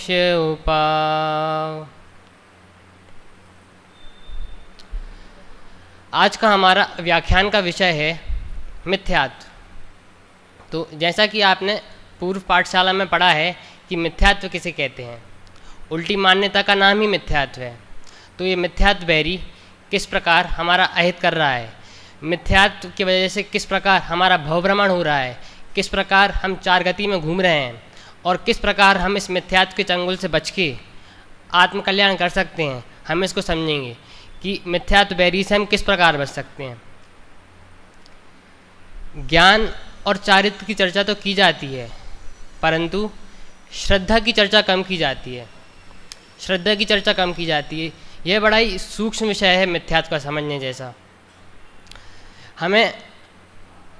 मनुष्य उपाव। आज का हमारा व्याख्यान का विषय है मिथ्यात्व। तो जैसा कि आपने पूर्व पाठशाला में पढ़ा है कि मिथ्यात्व किसे कहते हैं, उल्टी मान्यता का नाम ही मिथ्यात्व है। तो ये मिथ्यात्व बैरी किस प्रकार हमारा अहित कर रहा है, मिथ्यात्व की वजह से किस प्रकार हमारा भवभ्रमण हो रहा है, किस प्रकार हम चार गति में घूम रहे हैं और किस प्रकार हम इस मिथ्यात्व के चंगुल से बच के आत्मकल्याण कर सकते हैं, हम इसको समझेंगे कि मिथ्यात्व बैरी से हम किस प्रकार बच सकते हैं। ज्ञान और चारित्र की चर्चा तो की जाती है, परंतु श्रद्धा की चर्चा कम की जाती है। श्रद्धा की चर्चा कम की जाती है। यह बड़ा ही सूक्ष्म विषय है मिथ्यात्व का समझने जैसा। हमें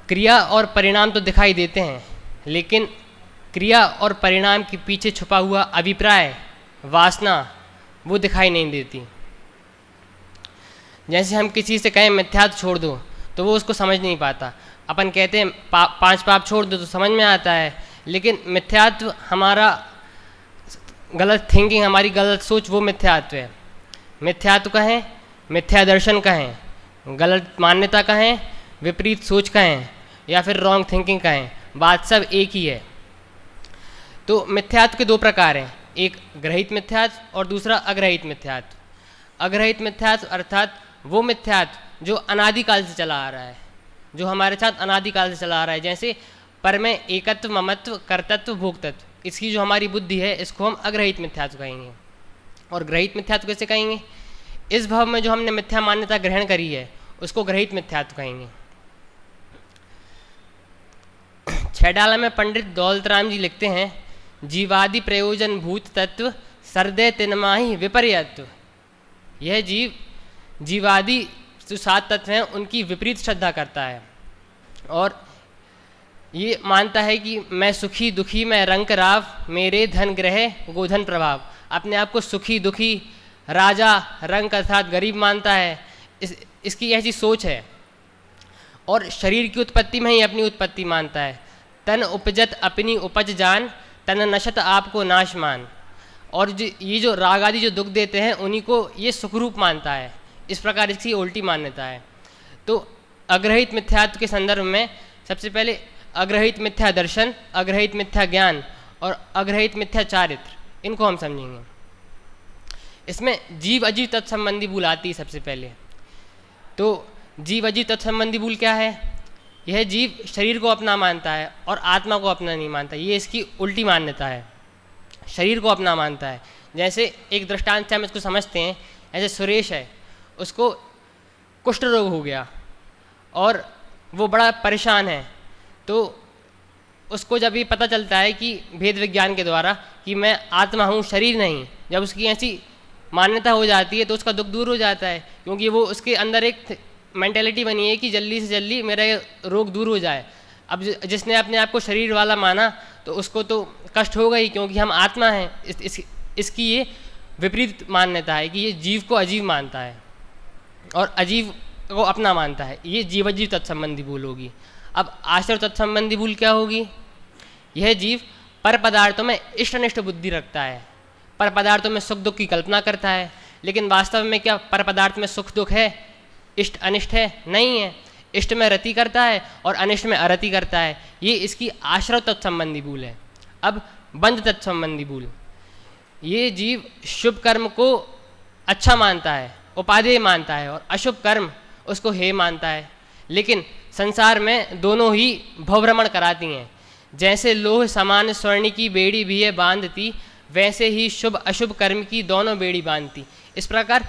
क्रिया और परिणाम तो दिखाई देते हैं, लेकिन क्रिया और परिणाम के पीछे छुपा हुआ अभिप्राय, वासना, वो दिखाई नहीं देती। जैसे हम किसी से कहें मिथ्यात्व छोड़ दो तो वो उसको समझ नहीं पाता। अपन कहते हैं पांच पाप छोड़ दो तो समझ में आता है, लेकिन मिथ्यात्व हमारा गलत थिंकिंग, हमारी गलत सोच, वो मिथ्यात्व है। मिथ्यात्व कहें, मिथ्या दर्शन कहें, गलत मान्यता कहें, विपरीत सोच कहें या फिर रॉन्ग थिंकिंग कहें, बात सब एक ही है। तो मिथ्यात्व के दो प्रकार हैं, एक ग्रहित मिथ्यात्व और दूसरा अग्रहित मिथ्यात्व। अग्रहित मिथ्यात्व अर्थात वो मिथ्यात्व जो अनादिकाल से चला आ रहा है, जो हमारे साथ अनादिकाल से चला आ रहा है। जैसे पर में एकत्व, ममत्व, कर्तत्व, भोक्तत्व, इसकी जो हमारी बुद्धि है इसको हम अग्रहित मिथ्यात्व कहेंगे। और ग्रहित मिथ्यात्व कैसे कहेंगे? इस भाव में जो हमने मिथ्या मान्यता ग्रहण करी है उसको ग्रहित मिथ्यात्व कहेंगे। छैडाला में पंडित दौलत राम जी लिखते हैं, जीवादि प्रयोजन भूत तत्व सरदय तिनमाही विपर्यत्व। यह जीवादि जो सात तत्व हैं उनकी विपरीत श्रद्धा करता है और ये मानता है कि मैं सुखी दुखी, मैं रंक राव, मेरे धन ग्रह गोधन प्रभाव। अपने आप को सुखी दुखी, राजा, रंक अर्थात गरीब मानता है। इसकी ऐसी सोच है। और शरीर की उत्पत्ति में ही अपनी उत्पत्ति मानता है। तन उपजत अपनी उपज जान, तन नशत आपको नाश मान। और ये जो राग आदि जो दुख देते हैं उन्हीं को ये सुखरूप मानता है। इस प्रकार इसकी उल्टी मान्यता है। तो अग्रहित मिथ्यात्व के संदर्भ में सबसे पहले अग्रहित मिथ्या दर्शन, अग्रहित मिथ्या ज्ञान और अग्रहित मिथ्या चारित्र, इनको हम समझेंगे। इसमें जीव अजीव तत्संबंधी भूल आती है सबसे पहले। तो जीव अजीव तत्संबंधी भूल क्या है? यह जीव शरीर को अपना मानता है और आत्मा को अपना नहीं मानता। ये इसकी उल्टी मान्यता है। शरीर को अपना मानता है। जैसे एक दृष्टांत से हम इसको समझते हैं। ऐसे सुरेश है, उसको कुष्ठ रोग हो गया और वो बड़ा परेशान है। तो उसको जब ये पता चलता है कि भेद विज्ञान के द्वारा कि मैं आत्मा हूँ, शरीर नहीं, जब उसकी ऐसी मान्यता हो जाती है तो उसका दुख दूर हो जाता है, क्योंकि वो उसके अंदर एक मेंटेलिटी बनी है कि जल्दी से जल्दी मेरा ये रोग दूर हो जाए। अब जिसने अपने आप को शरीर वाला माना तो उसको तो कष्ट होगा ही, क्योंकि हम आत्मा हैं। इसकी ये विपरीत मान्यता है कि ये जीव को अजीव मानता है और अजीव को अपना मानता है। ये जीव अजीव तत्संबंधी भूल होगी। अब आश्रय तत्संबंधी भूल क्या होगी? यह जीव पर पदार्थों में इष्ट अनिष्ट बुद्धि रखता है, पर पदार्थों में सुख दुख की कल्पना करता है, लेकिन वास्तव में क्या पर पदार्थ में सुख दुख है, इष्ट अनिष्ट है? नहीं है। इष्ट में रति करता है और अनिष्ट में अरति करता है। ये इसकी आश्रय तत्संबंधी भूल है। अब बंध तत्संबंधी भूल, ये जीव शुभ कर्म को अच्छा मानता है, उपादेय मानता है, और अशुभ कर्म उसको हे मानता है। लेकिन संसार में दोनों ही भवभ्रमण कराती हैं। जैसे लोह समान स्वर्ण की बेड़ी भी है बांधती, वैसे ही शुभ अशुभ कर्म की दोनों बेड़ी बांधती। इस प्रकार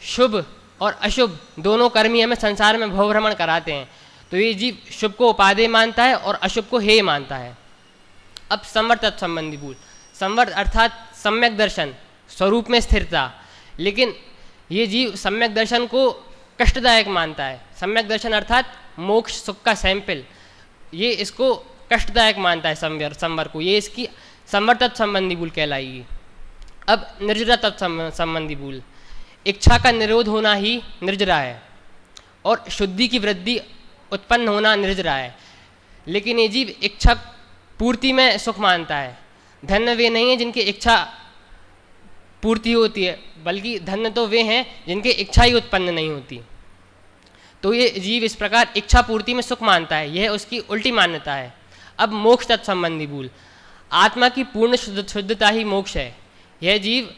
शुभ और अशुभ दोनों कर्म ही हमें संसार में भवभ्रमण कराते हैं। तो ये जीव शुभ को उपादेय मानता है और अशुभ को हेय मानता है। अब संवर तत्संबंधी भूल, संवर अर्थात सम्यक दर्शन, स्वरूप में स्थिरता। लेकिन ये जीव सम्यक दर्शन को कष्टदायक मानता है। सम्यक दर्शन अर्थात मोक्ष सुख का सैंपल, ये इसको कष्टदायक मानता है संवर को। ये इसकी संवर तत्संबंधी भूल कहलाएगी। अब निर्जरा तत्संबंधी भूल, इच्छा का निरोध होना ही निर्जरा है और शुद्धि की वृद्धि उत्पन्न होना निर्जरा है। लेकिन ये जीव इच्छा पूर्ति में सुख मानता है। धन्य वे नहीं है जिनकी इच्छा पूर्ति होती है, बल्कि धन्य तो वे हैं जिनकी इच्छा ही उत्पन्न नहीं होती। तो ये जीव इस प्रकार इच्छा पूर्ति में सुख मानता है, यह उसकी उल्टी मान्यता है। अब मोक्ष तत्संबंधी भूल, आत्मा की पूर्ण शुद्धता ही मोक्ष है। यह जीव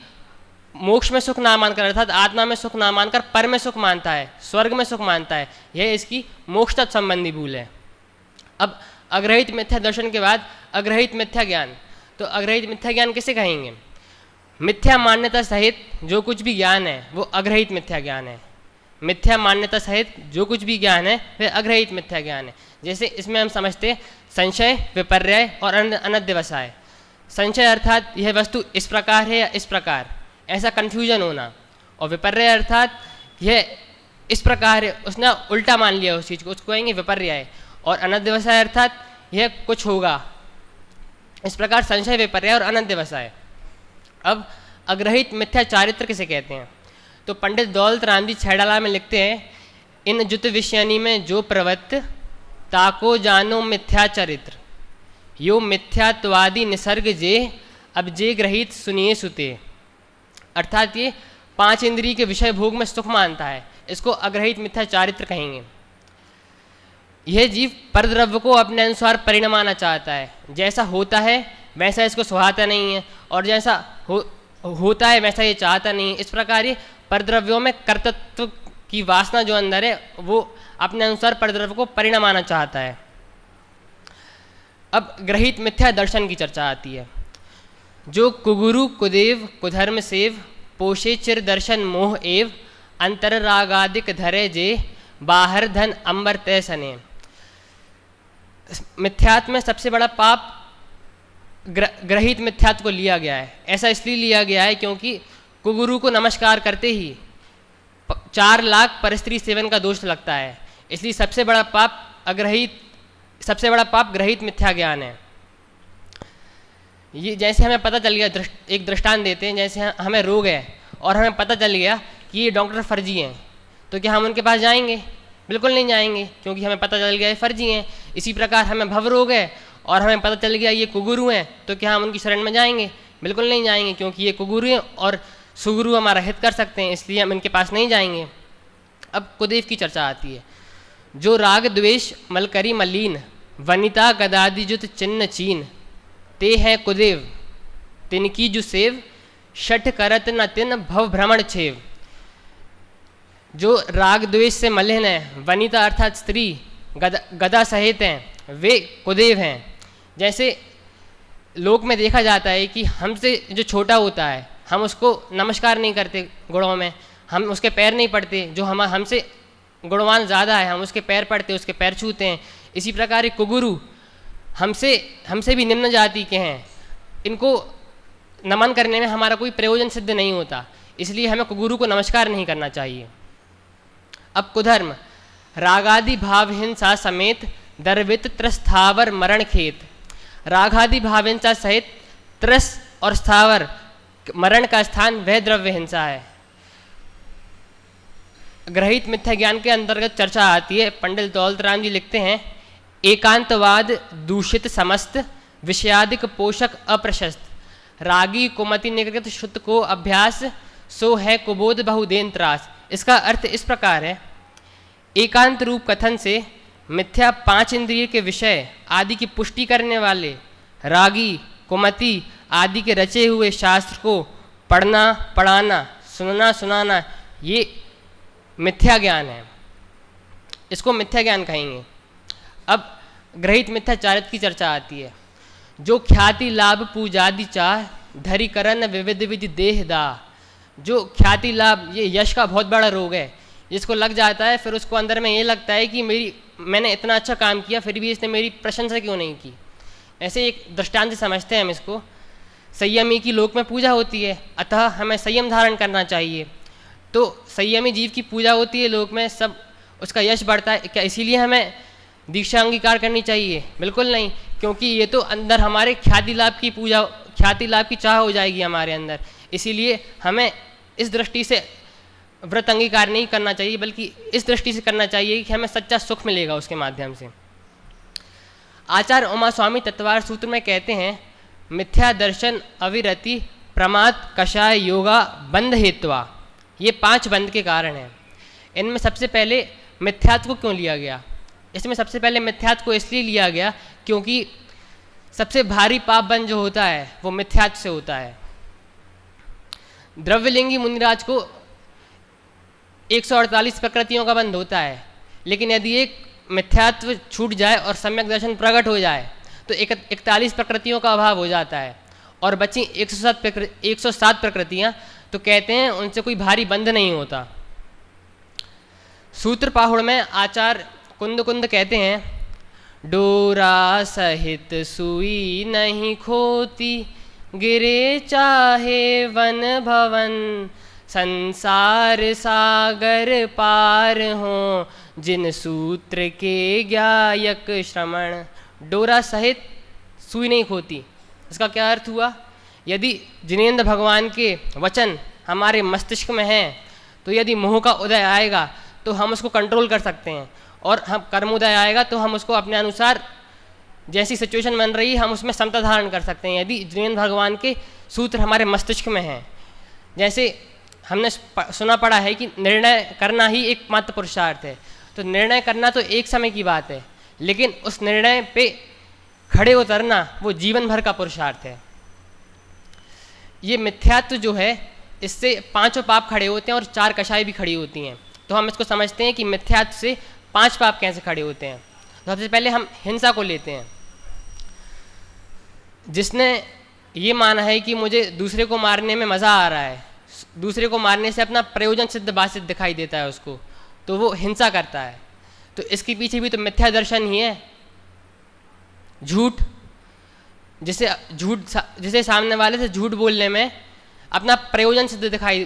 मोक्ष में सुख ना मानकर अर्थात आत्मा में सुख ना मानकर पर में सुख मानता है, स्वर्ग में सुख मानता है, यह इसकी मोक्ष तत्संबंधी भूल है। अब अग्रहित मिथ्या दर्शन के बाद अग्रहित मिथ्या ज्ञान, तो अग्रहित मिथ्या ज्ञान किसे कहेंगे? मिथ्या मान्यता सहित जो कुछ भी ज्ञान है वो अग्रहित मिथ्या ज्ञान है। मिथ्या मान्यता सहित जो कुछ भी ज्ञान है वह अग्रहित मिथ्या ज्ञान है। जैसे इसमें हम समझते संशय, विपर्यय और अनध्यवसाय। संशय अर्थात यह वस्तु इस प्रकार है या इस प्रकार, ऐसा कन्फ्यूजन होना, और विपर्यय अर्थात यह इस प्रकार है, उसने उल्टा मान लिया उस चीज़ को, उसको कहेंगे विपर्यय। और अनध्यवसाय अर्थात यह कुछ होगा, इस प्रकार संशय, विपर्यय और अनध्यवसाय। अब अग्रहित मिथ्या चारित्र किसे कहते हैं? तो पंडित दौलत राम जी छैडाला में लिखते हैं, इन जुत विषयानी में जो प्रवृत्त ताको जानो मिथ्या चरित्र, यो मिथ्यात्वादी निसर्ग जे अब जे ग्रहित सुनिए सुते। अर्थात ये 5 इंद्रिय के विषय भोग में सुख मानता है, इसको अग्रहित मिथ्या चारित्र कहेंगे। यह जीव परद्रव्य को अपने अनुसार परिणमाना चाहता है, जैसा होता है वैसा इसको सुहाता नहीं है, और जैसा होता है वैसा ये चाहता नहीं है। इस प्रकार ये परद्रव्यों में कर्तृत्व की वासना जो अंदर है वो अपने अनुसार परद्रव्य को परिणमाना चाहता है। अब ग्रहित मिथ्या दर्शन की चर्चा आती है। जो कुगुरु कुदेव कुधर्म सेव पोषे चिर दर्शन मोह एव अंतररागादिक धरे जे बाहर धन अंबर तय सने। मिथ्यात्व में सबसे बड़ा पाप ग्रहित मिथ्यात्व को लिया गया है। ऐसा इसलिए लिया गया है क्योंकि कुगुरु को नमस्कार करते ही 4 लाख परस्त्री सेवन का दोष लगता है, इसलिए सबसे बड़ा पाप ग्रहित मिथ्या ज्ञान है। ये जैसे हमें पता चल गया, एक दृष्टांत देते हैं, जैसे हमें रोग है और हमें पता चल गया कि ये डॉक्टर फर्जी हैं, तो क्या हम उनके पास जाएंगे? बिल्कुल नहीं जाएंगे, क्योंकि हमें पता चल गया ये फर्जी हैं। इसी प्रकार हमें भव रोग है और हमें पता चल गया ये कुगुरु हैं, तो क्या हम उनकी शरण में जाएंगे? बिल्कुल नहीं जाएंगे, क्योंकि ये कुगुरु हैं और सुगुरु हमारा हित कर सकते हैं, इसलिए हम इनके पास नहीं जाएंगे। अब कुदेव की चर्चा आती है। जो राग द्वेष मलकरी मलीन वनिता गदादिजुत चिन्ह चीन ते है कुदेव तिनकी जु सेव शठ करत न तिन भव भ्रमण छेव। जो राग द्वेष से मलिन है, वनिता अर्थात स्त्री, गदा सहित हैं, वे कुदेव हैं। जैसे लोक में देखा जाता है कि हमसे जो छोटा होता है हम उसको नमस्कार नहीं करते, गुणों में हम उसके पैर नहीं पड़ते, जो हमसे गुणवान ज़्यादा है हम उसके पैर पड़ते, उसके पैर छूते हैं। इसी प्रकार कुगुरु हमसे भी निम्न जाति के हैं, इनको नमन करने में हमारा कोई प्रयोजन सिद्ध नहीं होता, इसलिए हमें कुगुरु को नमस्कार नहीं करना चाहिए। अब कुधर्म रागादि भाव हिंसा समेत दर्वित त्रस्थावर मरण खेत। रागादि भाव हिंसा सहित त्रस और स्थावर मरण का स्थान वह द्रव्य हिंसा है। ग्रहित मिथ्या ज्ञान के अंतर्गत चर्चा आती है। पंडित दौलत राम जी लिखते हैं, एकांतवाद दूषित समस्त विषयादिक पोषक अप्रशस्त रागी कुमति निकृत शुद्ध को अभ्यास सो है कुबोध बहुदेन त्रास। इसका अर्थ इस प्रकार है, एकांत रूप कथन से मिथ्या 5 इंद्रिय के विषय आदि की पुष्टि करने वाले रागी कुमति आदि के रचे हुए शास्त्र को पढ़ना पढ़ाना सुनना सुनाना ये मिथ्या ज्ञान है, इसको मिथ्या ज्ञान कहेंगे। अब ग्रहित मिथ्या चारित्र की चर्चा आती है। जो ख्याति लाभ पूजादि चाह धरी करन विविध विधि देह दा। जो ख्याति लाभ, ये यश का बहुत बड़ा रोग है, जिसको लग जाता है फिर उसको अंदर में ये लगता है कि मैंने इतना अच्छा काम किया फिर भी इसने मेरी प्रशंसा क्यों नहीं की। ऐसे एक दृष्टांत समझते हैं हम इसको। संयमी की लोक में पूजा होती है, अतः हमें संयम धारण करना चाहिए। तो संयमी जीव की पूजा होती है लोक में, सब उसका यश बढ़ता है। क्या इसीलिए हमें दीक्षा अंगीकार करनी चाहिए? बिल्कुल नहीं, क्योंकि ये तो अंदर हमारे ख्याति लाभ की पूजा, ख्याति लाभ की चाह हो जाएगी हमारे अंदर। इसीलिए हमें इस दृष्टि से व्रत अंगीकार नहीं करना चाहिए, बल्कि इस दृष्टि से करना चाहिए कि हमें सच्चा सुख मिलेगा उसके माध्यम से। आचार्य उमा स्वामी तत्वार सूत्र में कहते हैं, मिथ्या दर्शन अविरति प्रमाद कषाय योगा बंध हेत्वा, ये 5 बंध के कारण हैं। इनमें सबसे पहले मिथ्यात्व को क्यों लिया गया? इसमें सबसे पहले मिथ्यात्व को इसलिए लिया गया क्योंकि सबसे भारी पाप बंध जो होता है वो मिथ्यात्व से होता है। द्रव्यलिंगी मुनिराज को 148 प्रकृतियों का बंध होता है, लेकिन यदि एक मिथ्यात्व छूट जाए और सम्यक दर्शन प्रकट हो जाए तो 41 प्रकृतियों का अभाव हो जाता है और बची 107 प्रकृतियाँ, तो कहते हैं उनसे कोई भारी बंध नहीं होता। सूत्र पाहुड़ में आचार्य कुंद कुंद कहते हैं, डोरा सहित सुई नहीं खोती, गिरे चाहे वन भवन, संसार सागर पार हो, जिन सूत्र के ज्ञायक श्रवण। डोरा सहित सुई नहीं खोती, इसका क्या अर्थ हुआ? यदि जिनेंद्र भगवान के वचन हमारे मस्तिष्क में हैं तो यदि मोह का उदय आएगा तो हम उसको कंट्रोल कर सकते हैं, और हम कर्मोदय आएगा तो हम उसको अपने अनुसार जैसी सिचुएशन बन रही है हम उसमें समता धारण कर सकते हैं, यदि जिनेंद्र भगवान के सूत्र हमारे मस्तिष्क में हैं। जैसे हमने सुना पड़ा है कि निर्णय करना ही एकमात्र पुरुषार्थ है, तो निर्णय करना तो एक समय की बात है, लेकिन उस निर्णय पे खड़े उतरना वो जीवन भर का पुरुषार्थ है। ये मिथ्यात्व जो है इससे 5 पाप खड़े होते हैं और 4 कषाय भी खड़ी होती हैं। तो हम इसको समझते हैं कि मिथ्यात्व से 5 पाप कैसे खड़े होते हैं। तो सबसे पहले हम हिंसा को लेते हैं। जिसने ये माना है कि मुझे दूसरे को मारने में मज़ा आ रहा है, दूसरे को मारने से अपना प्रयोजन सिद्ध बासित दिखाई देता है उसको, तो वो हिंसा करता है। तो इसके पीछे भी तो मिथ्या दर्शन ही है। झूठ, जिसे सामने वाले से झूठ बोलने में अपना प्रयोजन सिद्ध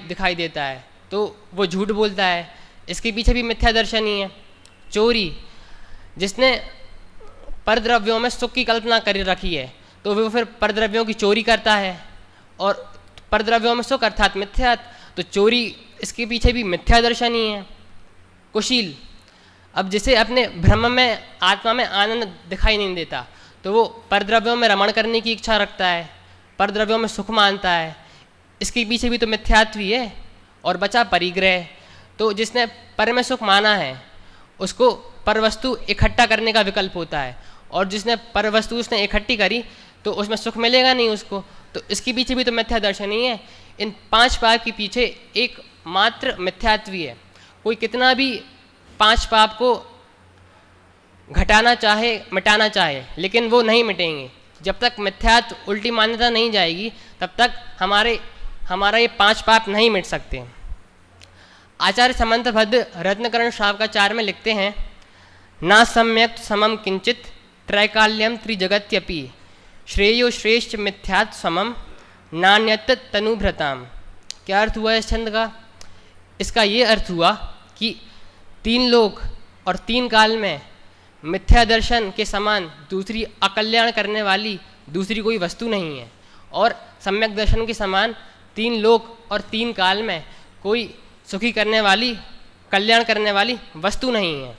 दिखाई देता है तो वो झूठ बोलता है, इसके पीछे भी मिथ्या दर्शन ही है। चोरी, जिसने परद्रव्यों में सुख की कल्पना कर रखी है तो वो फिर परद्रव्यों की चोरी करता है, और परद्रव्यों में सुख अर्थात मिथ्यात्व, तो चोरी इसके पीछे भी मिथ्या दर्शन ही है। कुशील, अब जिसे अपने ब्रह्म में आत्मा में आनंद दिखाई नहीं देता तो वो परद्रव्यों में रमण करने की इच्छा रखता है, परद्रव्यों में सुख मानता है, इसके पीछे भी तो मिथ्यात्व ही है। और बचा परिग्रह, तो जिसने पर में सुख माना है उसको पर वस्तु इकट्ठा करने का विकल्प होता है, और जिसने पर वस्तु उसने इकट्ठी करी तो उसमें सुख मिलेगा नहीं उसको, तो इसके पीछे भी तो मिथ्या दर्शन ही है। इन 5 पाप के पीछे एक मात्र मिथ्यात्व ही है। कोई कितना भी 5 पाप को घटाना चाहे, मिटाना चाहे, लेकिन वो नहीं मिटेंगे। जब तक मिथ्यात्व उल्टी मान्यता नहीं जाएगी तब तक हमारा ये 5 पाप नहीं मिट सकते। आचार्य समंतभद्र रत्नकरण श्रावकाचार्य में लिखते हैं, ना सम्यक समम किंचित त्रैकाल्यम त्रिजगत्यपि, श्रेयो श्रेष्ठ मिथ्यात् समम नान्यत तनुभृताम। क्या अर्थ हुआ इस छंद का? इसका ये अर्थ हुआ कि 3 लोक और 3 काल में मिथ्या दर्शन के समान दूसरी अकल्याण करने वाली दूसरी कोई वस्तु नहीं है, और सम्यक दर्शन के समान 3 लोक और 3 काल में कोई सुखी करने वाली, कल्याण करने वाली वस्तु नहीं है।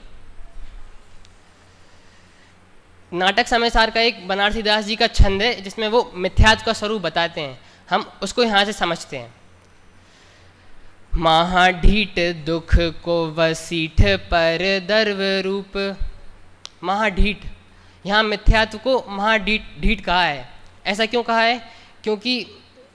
नाटक समयसार का एक बनारसी दास जी का छंद है जिसमें वो मिथ्यात्व का स्वरूप बताते हैं, हम उसको यहाँ से समझते हैं। महाढीठ दुख को वसीठ पर दर्व रूप। महाढीठ, यहाँ मिथ्यात्व को महाढीठ कहा है। ऐसा क्यों कहा है? क्योंकि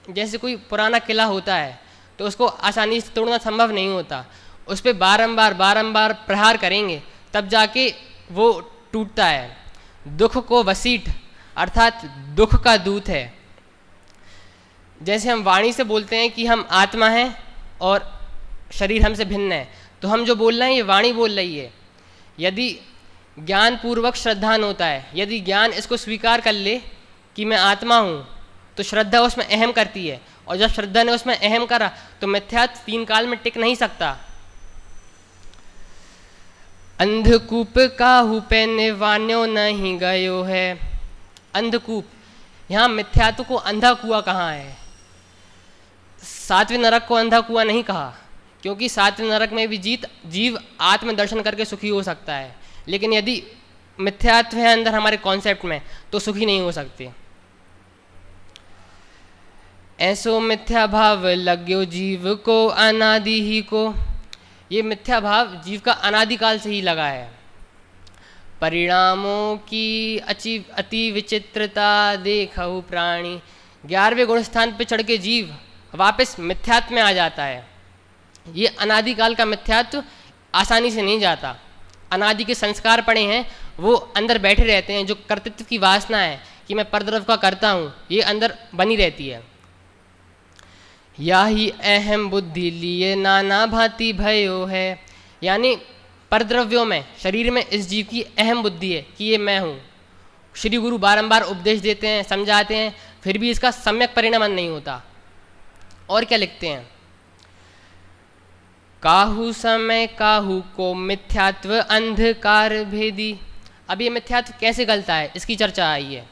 जैसे कोई पुराना किला होता है तो उसको आसानी से तोड़ना संभव नहीं होता, उस पर बारंबार प्रहार करेंगे तब जाके वो टूटता है। दुख को वसीठ अर्थात दुख का दूत है। जैसे हम वाणी से बोलते हैं कि हम आत्मा हैं और शरीर हमसे भिन्न है, तो हम जो बोल रहे हैं ये वाणी बोल रही है। यदि ज्ञान पूर्वक श्रद्धान होता है, यदि ज्ञान इसको स्वीकार कर ले कि मैं आत्मा हूँ, तो श्रद्धा उसमें अहम करती है, और जब श्रद्धा ने उसमें अहम करा तो मिथ्यात्व 3 काल में टिक नहीं सकता। अंधकूप काहू पे निवान्यो नहीं गयो है। अंधकूप, यहाँ मिथ्यात्व को अंधा कुआं कहाँ है? 7वें नरक को अंधा कुआं नहीं कहा, क्योंकि 7वें नरक में भी जीव आत्मदर्शन करके सुखी हो सकता है, लेकिन यदि मिथ्यात्व है अंदर हमारे कॉन्सेप्ट में तो सुखी नहीं हो सकते। ऐसो मिथ्या भाव लग्यो जीव को अनादि ही को। ये मिथ्या भाव जीव का अनादिकाल से ही लगा है। परिणामों की अति विचित्रता देखहु प्राणी। 11वें गुण स्थान पर चढ़ के जीव वापस मिथ्यात्व में आ जाता है। ये अनादिकाल का मिथ्यात्व आसानी से नहीं जाता। अनादि के संस्कार पड़े हैं, वो अंदर बैठे रहते हैं। जो कर्तृत्व की वासना है कि मैं परद्रव्य का करता हूँ, ये अंदर बनी रहती है। या ही अहम बुद्धि लिए नाना भांति भयो है। यानी परद्रव्यों में, शरीर में इस जीव की अहम बुद्धि है कि ये मैं हूँ। श्री गुरु बारंबार उपदेश देते हैं, समझाते हैं, फिर भी इसका सम्यक परिणमन नहीं होता। और क्या लिखते हैं? काहू समय काहू को मिथ्यात्व अंधकार भेदी। अब ये मिथ्यात्व कैसे गलता है, इसकी चर्चा आई है।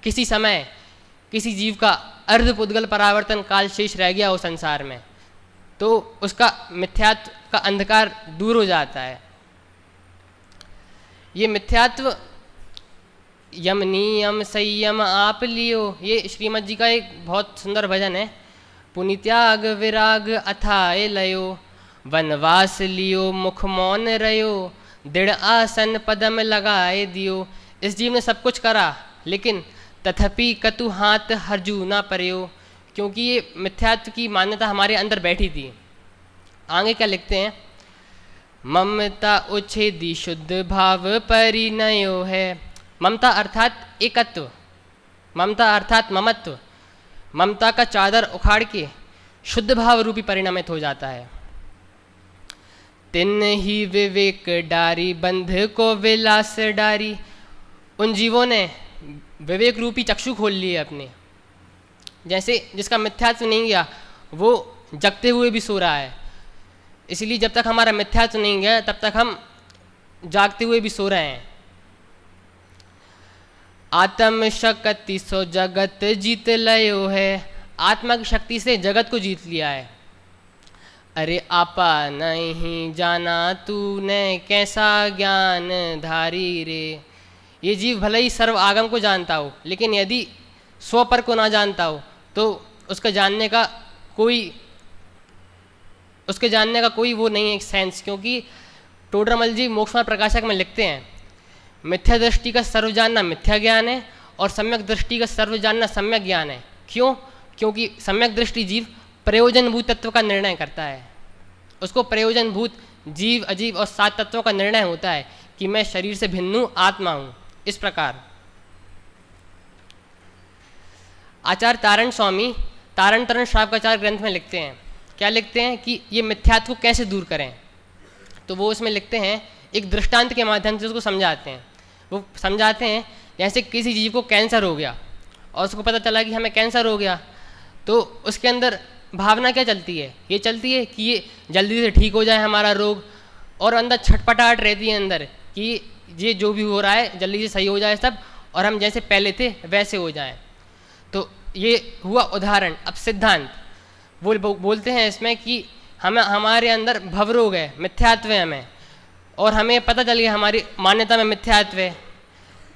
किसी समय किसी जीव का अर्धपुद्गल परावर्तन काल शेष रह गया हो संसार में, तो उसका मिथ्यात्व का अंधकार दूर हो जाता है। ये मिथ्यात्व यम नियम संयम आप लियो, ये श्रीमद जी का एक बहुत सुंदर भजन है। पुनित्याग विराग अथाए लयो, वनवास लियो मुख मौन रयो, दृढ़ आसन पदम लगाए दियो। इस जीव ने सब कुछ करा, लेकिन तथापि कतु हाथ हरजू ना परयो, क्योंकि ये मिथ्यात्व की मान्यता हमारे अंदर बैठी थी। आगे क्या लिखते हैं? ममता उच्छेदी शुद्ध भाव परिणयो है। ममता अर्थात एकत्व, ममता अर्थात ममत्व। ममता का चादर उखाड़ के शुद्ध भाव रूपी परिणमित हो जाता है। तिन ही विवेक डारी बंध को विलास डारी। उन जीवों ने विवेक रूपी चक्षु खोल लिए अपने। जैसे जिसका मिथ्यात्व नहीं गया वो जगते हुए भी सो रहा है, इसलिए जब तक हमारा मिथ्यात्व नहीं गया तब तक हम जागते हुए भी सो रहे हैं। आत्म शक्ति सो जगत जीत लयो है। आत्मा की शक्ति से जगत को जीत लिया है। अरे आपा नहीं जाना तूने कैसा ज्ञान धारी रे। ये जीव भले ही सर्व आगम को जानता हो, लेकिन यदि स्वपर को ना जानता हो तो उसके जानने का कोई वो नहीं है सेंस। क्योंकि टोडरमल जी मोक्षमार्ग प्रकाशक में लिखते हैं, मिथ्या दृष्टि का सर्व जानना मिथ्या ज्ञान है और सम्यक दृष्टि का सर्व जानना सम्यक ज्ञान है। क्यों? क्योंकि सम्यक दृष्टि जीव प्रयोजनभूत तत्व का निर्णय करता है। उसको प्रयोजनभूत जीव अजीव और 7 तत्वों का निर्णय होता है कि मैं शरीर से भिन्न हूँ, आत्मा हूँ। इस प्रकार आचार्य तारण स्वामी तारण तरण श्रावकाचार्य ग्रंथ में लिखते हैं। क्या लिखते हैं कि ये मिथ्यात्व को कैसे दूर करें? तो वो उसमें लिखते हैं, एक दृष्टांत के माध्यम से उसको समझाते हैं। वो समझाते हैं जैसे किसी जीव को कैंसर हो गया और उसको पता चला कि हमें कैंसर हो गया, तो उसके अंदर भावना क्या चलती है? ये चलती है कि ये जल्दी से ठीक हो जाए हमारा रोग, और अंदर छटपटाहट रहती है अंदर कि ये जो भी हो रहा है जल्दी से सही हो जाए सब, और हम जैसे पहले थे वैसे हो जाएं। तो ये हुआ उदाहरण। अब सिद्धांत वो बोलते हैं इसमें कि हमारे अंदर भवरोग है, मिथ्यात्व है हमें, और हमें पता चल गया हमारी मान्यता में मिथ्यात्व है,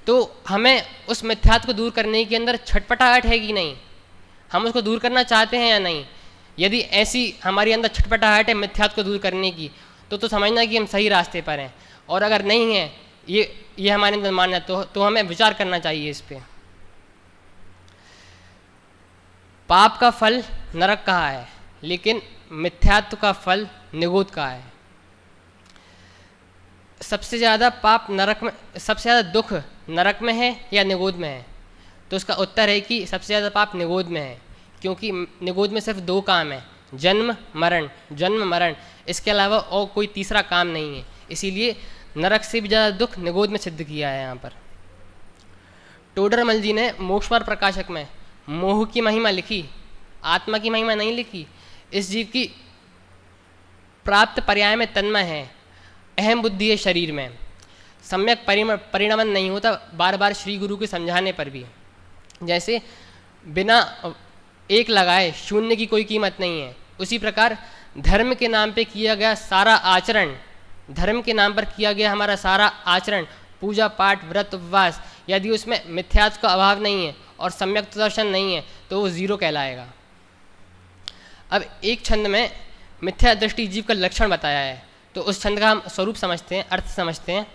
तो हमें उस मिथ्यात्व को दूर करने के अंदर छटपटाहट है कि नहीं, हम उसको दूर करना चाहते हैं या नहीं। यदि ऐसी हमारी अंदर छटपटाहट है मिथ्यात्व को दूर करने की, तो समझना कि हम सही रास्ते पर हैं। और अगर नहीं है ये हमारे अंदर मान्य, तो हमें विचार करना चाहिए इस पर। पाप का फल नरक कहा है, लेकिन मिथ्यात्व का फल निगोद कहा है। सबसे ज़्यादा पाप नरक में, सबसे ज़्यादा दुख नरक में है या निगोद में है? तो उसका उत्तर है कि सबसे ज़्यादा पाप निगोद में है, क्योंकि निगोद में सिर्फ 2 काम है, जन्म मरण। इसके अलावा और कोई तीसरा काम नहीं है। इसीलिए नरक से भी ज़्यादा दुख निगोद में सिद्ध किया है यहाँ पर। टोडरमल जी ने मोक्षमार्ग प्रकाशक में मोह की महिमा लिखी, आत्मा की महिमा नहीं लिखी। इस जीव की प्राप्त पर्याय में तन्मय है, अहम बुद्धि है शरीर में, सम्यक परिणमन नहीं होता बार बार श्री गुरु के समझाने पर भी। जैसे बिना 1 लगाए 0 की कोई कीमत नहीं है, उसी प्रकार धर्म के नाम पे किया गया सारा आचरण, धर्म के नाम पर किया गया हमारा सारा आचरण, पूजा पाठ व्रत उपवास, यदि उसमें मिथ्यात्व का अभाव नहीं है और सम्यक दर्शन नहीं है, तो वो जीरो कहलाएगा। अब एक छंद में मिथ्या दृष्टि जीव का लक्षण बताया है, तो उस छंद का हम स्वरूप समझते हैं, अर्थ समझते हैं।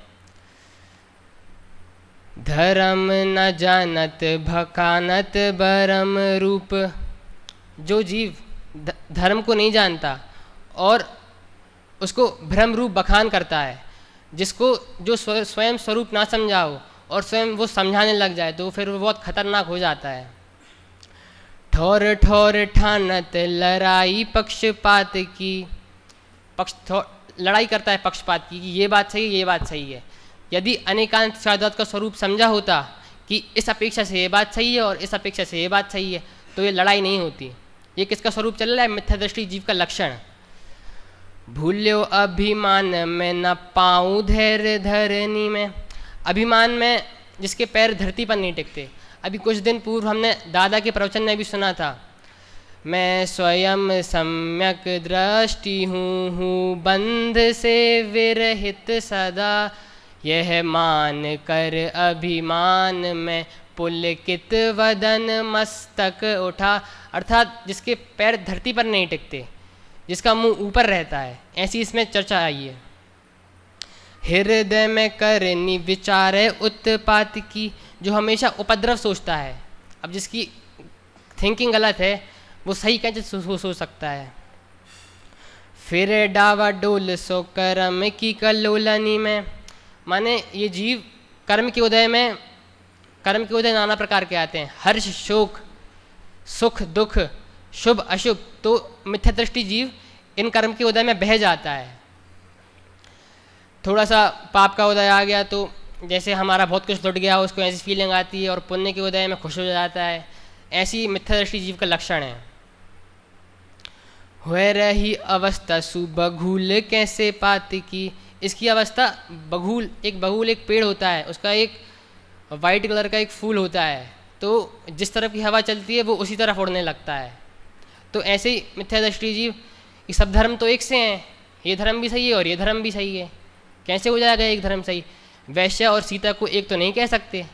धर्म न जानत भकानत बरम रूप। जो जीव धर्म को नहीं जानता और उसको भ्रम रूप बखान करता है, जिसको जो स्वयं स्वरूप ना समझा हो और स्वयं वो समझाने लग जाए, तो फिर वो बहुत खतरनाक हो जाता है। ठौर ठौर ठानत लड़ाई पक्षपात की। लड़ाई करता है पक्षपात की, कि ये बात सही है, ये बात सही है। यदि अनेकांत साधुवाद का स्वरूप समझा होता कि इस अपेक्षा से ये बात सही है और इस अपेक्षा से ये बात सही है, तो ये लड़ाई नहीं होती। ये किसका स्वरूप चल रहा है? मिथ्या दृष्टि जीव का लक्षण। भूल्यो अभिमान में न पाऊँ धैर्य धरनी में। अभिमान में जिसके पैर धरती पर नहीं टिकते। अभी कुछ दिन पूर्व हमने दादा के प्रवचन में भी सुना था, मैं स्वयं सम्यक दृष्टि हूँ बंध से विरहित सदा, यह मान कर अभिमान में पुलकित वदन मस्तक उठा। अर्थात जिसके पैर धरती पर नहीं टिकते, जिसका मुंह ऊपर रहता है, ऐसी इसमें चर्चा आई है। हृदय में करनी विचार उत्पात की। जो हमेशा उपद्रव सोचता है। अब जिसकी थिंकिंग गलत है, वो सही कैसे सोच सकता है। फिर डावा डोल सो कर्म की कलोलनी में। माने ये जीव कर्म के उदय में, कर्म के उदय नाना प्रकार के आते हैं, हर्ष शोक सुख दुख शुभ अशुभ। तो मिथ्या दृष्टि जीव इन कर्म के उदय में बह जाता है। थोड़ा सा पाप का उदय आ गया तो जैसे हमारा बहुत कुछ लुट गया, उसको ऐसी फीलिंग आती है, और पुण्य के उदय में खुश हो जाता है। ऐसी मिथ्या दृष्टि जीव का लक्षण है। हुए रही अवस्था सुबघूल कैसे पात की। इसकी अवस्था बघूल, एक पेड़ होता है, उसका एक वाइट कलर का एक फूल होता है, तो जिस तरफ की हवा चलती है वो उसी तरफ उड़ने लगता है। तो ऐसे ही मिथ्या दृष्टि जीव, ये सब धर्म तो एक से हैं, ये धर्म भी सही है और ये धर्म भी सही है, कैसे हो जाएगा एक धर्म सही? वैश्य और सीता को एक तो नहीं कह सकते।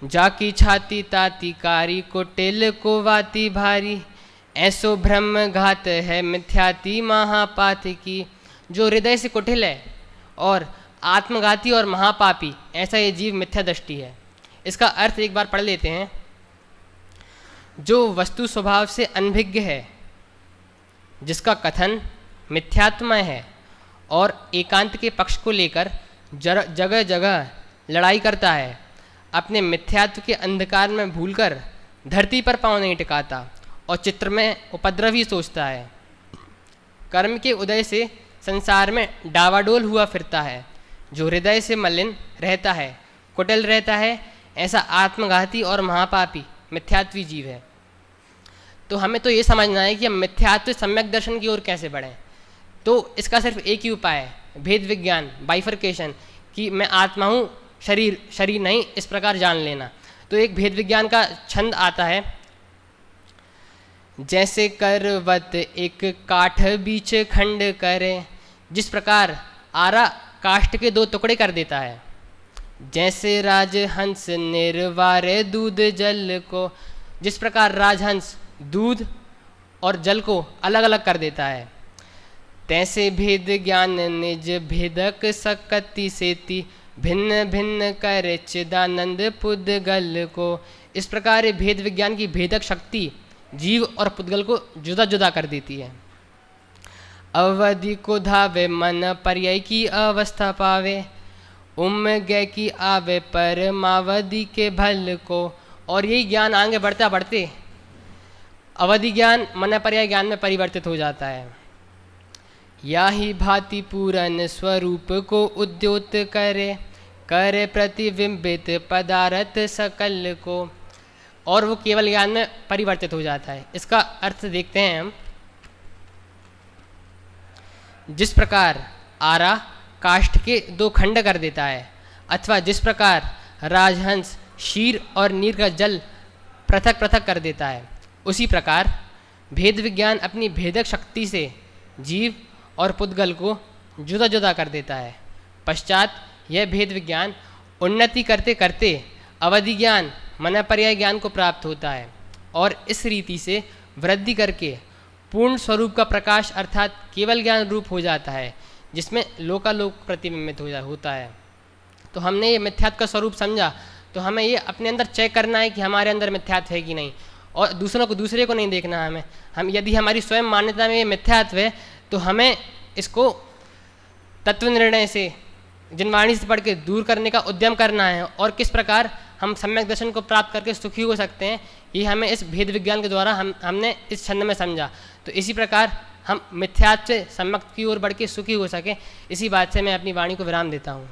जाकी छाती ताती कारी को टेल को वाती भारी, ऐसो ब्रह्म घात है मिथ्याति महापात की। जो हृदय से कुटिल है और आत्मघाती और महापापी, ऐसा ये जीव मिथ्या दृष्टि है। इसका अर्थ एक बार पढ़ लेते हैं। जो वस्तु स्वभाव से अनभिज्ञ है, जिसका कथन मिथ्यात्मय है और एकांत के पक्ष को लेकर जगह जगह लड़ाई करता है, अपने मिथ्यात्व के अंधकार में भूलकर धरती पर पांव नहीं टिकाता और चित्र में उपद्रव ही सोचता है। कर्म के उदय से संसार में डावाडोल हुआ फिरता है। जो हृदय से मलिन रहता है, कुटिल रहता है, ऐसा आत्मघाती और महापापी मिथ्यात्वी जीव है। तो हमें तो ये समझना है कि हम मिथ्यात्व सम्यक दर्शन की ओर कैसे बढ़ें। तो इसका सिर्फ एक ही उपाय है, भेद विज्ञान, बाइफर्केशन, कि मैं आत्मा हूँ, शरीर नहीं, इस प्रकार जान लेना। तो एक भेद विज्ञान का छंद आता है। जैसे करवत एक काठ बीच खंड करे। जिस प्रकार आरा काष्ठ के दो टुकड़े कर देता है, जैसे राजहंस निर्वारे दूध जल को। जिस प्रकार राजहंस दूध और जल को अलग अलग कर देता है, तैसे भेद ज्ञान निज भेदक सकति सेति, भिन्न भिन्न करे चिदानंद पुद्गल को। इस प्रकार भेद विज्ञान की भेदक शक्ति जीव और पुद्गल को जुदा जुदा कर देती है। अवधि को धावे मन पर्याय की अवस्था पावे, गय की आवे परमावधि के भल को। और यही ज्ञान आगे बढ़ता बढ़ते अवधि ज्ञान मन पर्याय ज्ञान में परिवर्तित हो जाता है। या ही भांति पूरन स्वरूप को उद्योत करे, करे प्रतिबिंबित पदार्थ सकल को। और वो केवल ज्ञान में परिवर्तित हो जाता है। इसका अर्थ देखते हैं हम। जिस प्रकार आरा काष्ठ के दो खंड कर देता है, अथवा जिस प्रकार राजहंस क्षीर और नीर का जल पृथक पृथक कर देता है, उसी प्रकार भेद विज्ञान अपनी भेदक शक्ति से जीव और पुद्गल को जुदा जुदा कर देता है। पश्चात यह भेद विज्ञान उन्नति करते करते अवधि ज्ञान मन पर्याय ज्ञान को प्राप्त होता है और इस रीति से वृद्धि करके पूर्ण स्वरूप का प्रकाश अर्थात केवल ज्ञान रूप हो जाता है, जिसमें लोकालोक प्रतिबिंबित होता है। तो हमने ये मिथ्यात्व का स्वरूप समझा, तो हमें ये अपने अंदर चेक करना है कि हमारे अंदर मिथ्यात्व है कि नहीं, और दूसरे को नहीं देखना है हम यदि हमारी स्वयं मान्यता में ये मिथ्यात्व है तो हमें इसको तत्व निर्णय से जिनवाणी से पढ़ के दूर करने का उद्यम करना है। और किस प्रकार हम सम्यक दर्शन को प्राप्त करके सुखी हो सकते हैं, ये हमें इस भेद विज्ञान के द्वारा हमने इस छंद में समझा। तो इसी प्रकार हम मिथ्यात्व से सम्यक की ओर बढ़ के सुखी हो सकें, इसी बात से मैं अपनी वाणी को विराम देता हूँ।